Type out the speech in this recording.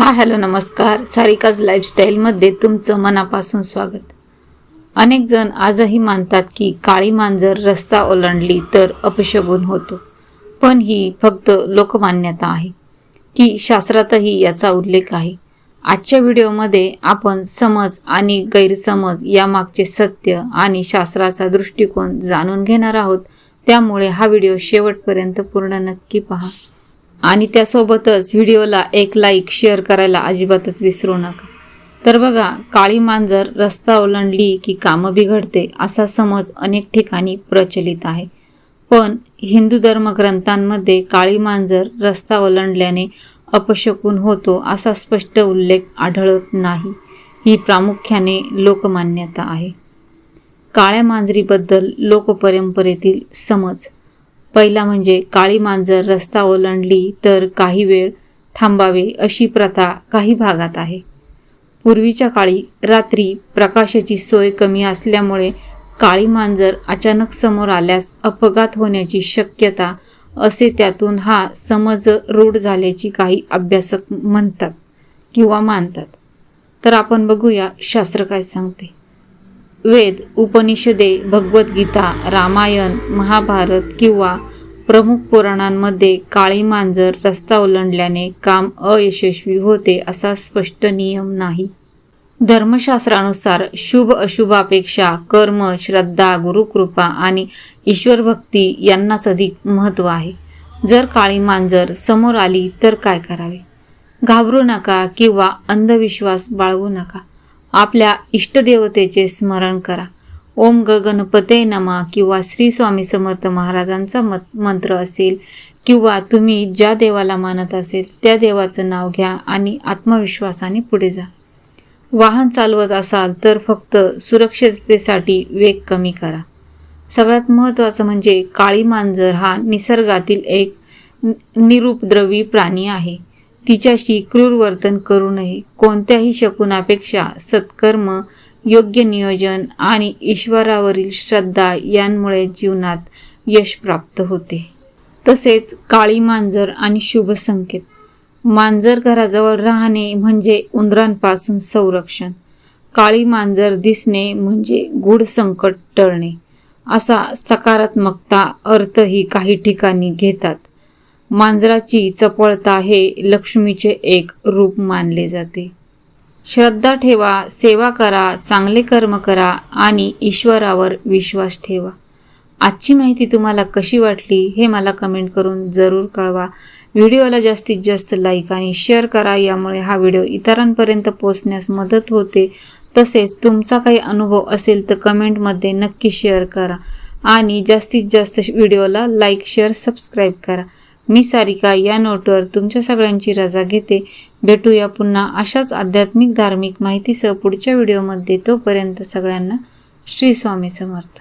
Hello नमस्कार. सारिकाज लाईफस्टाईलमध्ये तुमचं मनापासून स्वागत. अनेक जण आजही मानतात की काळी मांजर रस्ता ओलांडली तर अपशगुन होतो, पण ही फक्त लोकमान्यता आहे की शास्त्रातही याचा उल्लेख आहे. आजच्या व्हिडिओमध्ये आपण समज आणि गैरसमज यामागचे सत्य आणि शास्त्राचा दृष्टिकोन जाणून घेणार आहोत. त्यामुळे हा व्हिडिओ शेवटपर्यंत पूर्ण नक्की पहा आणि त्यासोबतच व्हिडिओला एक लाईक शेअर करायला अजिबातच विसरू नका. तर बघा, काळी मांजर रस्ता ओलांडली की कामं बिघडते असा समज अनेक ठिकाणी प्रचलित आहे. पण हिंदू धर्मग्रंथांमध्ये काळी मांजर रस्ता ओलांडल्याने अपशकुन होतो असा स्पष्ट उल्लेख आढळत नाही. ही प्रामुख्याने लोकमान्यता आहे. काळ्या मांजरीबद्दल लोकपरंपरेतील समज. पहिला म्हणजे काळी मांजर रस्ता ओलांडली तर काही वेळ थांबावे अशी प्रथा काही भागात आहे. पूर्वीच्या काळी रात्री प्रकाशाची सोय कमी असल्यामुळे काळी मांजर अचानक समोर आल्यास अपघात होण्याची शक्यता असे त्यातून हा समज रूढ झाल्याची काही अभ्यासक म्हणतात किंवा मानतात. तर आपण बघूया शास्त्र काय सांगते. वेद, उपनिषदे, भगवद्गीता, रामायण, महाभारत किंवा प्रमुख पुराणांमध्ये काळी मांजर रस्ता ओलांडल्याने काम अयशस्वी होते असा स्पष्ट नियम नाही. धर्मशास्त्रानुसार शुभ अशुभापेक्षा कर्म, श्रद्धा, गुरुकृपा आणि ईश्वरभक्ती यांनाच अधिक महत्त्व आहे. जर काळी मांजर समोर आली तर काय करावे? घाबरू नका किंवा अंधविश्वास बाळगू नका. आपल्या इष्टदेवतेचे स्मरण करा. ओम गणपते नमः किंवा श्री स्वामी समर्थ महाराजांचा मंत्र असेल किंवा तुम्ही ज्या देवाला मानत असेल त्या देवाचं नाव घ्या आणि आत्मविश्वासाने पुढे जा. वाहन चालवत असाल तर फक्त सुरक्षिततेसाठी वेग कमी करा. सगळ्यात महत्त्वाचं म्हणजे काळी मांजर हा निसर्गातील एक निरुपद्रवी प्राणी आहे. तिच्याशी क्रूर वर्तन करू नये. कोणत्याही शकुनापेक्षा सत्कर्म, योग्य नियोजन आणि ईश्वरावरील श्रद्धा यांमुळे जीवनात यश प्राप्त होते. तसेच काळी मांजर आणि शुभ संकेत. मांजर घराजवळ राहणे म्हणजे उंदरांपासून संरक्षण. काळी मांजर दिसणे म्हणजे गूढ संकट टळणे असा सकारात्मकता अर्थही काही ठिकाणी घेतात. मांजराची चपळता हे लक्ष्मीचे एक रूप मानले जाते. श्रद्धा ठेवा, सेवा करा, चांगले कर्म करा आणि ईश्वरावर विश्वास ठेवा. आजची माहिती तुम्हाला कशी वाटली हे मला कमेंट करून जरूर कळवा. व्हिडिओला जास्तीत जास्त लाईक आणि शेअर करा. यामुळे हा व्हिडिओ इतरांपर्यंत पोहोचण्यास मदत होते. तसेच तुमचा काही अनुभव असेल तर कमेंटमध्ये नक्की शेअर करा आणि जास्तीत जास्त व्हिडिओला लाईक, शेअर, सबस्क्राईब करा. मी सारिका या नोटवर तुमच्या सगळ्यांची रजा घेते. भेटूया पुन्हा अशाच आध्यात्मिक धार्मिक माहितीसह पुढच्या व्हिडिओमध्ये. तोपर्यंत सगळ्यांना श्री स्वामी समर्थ.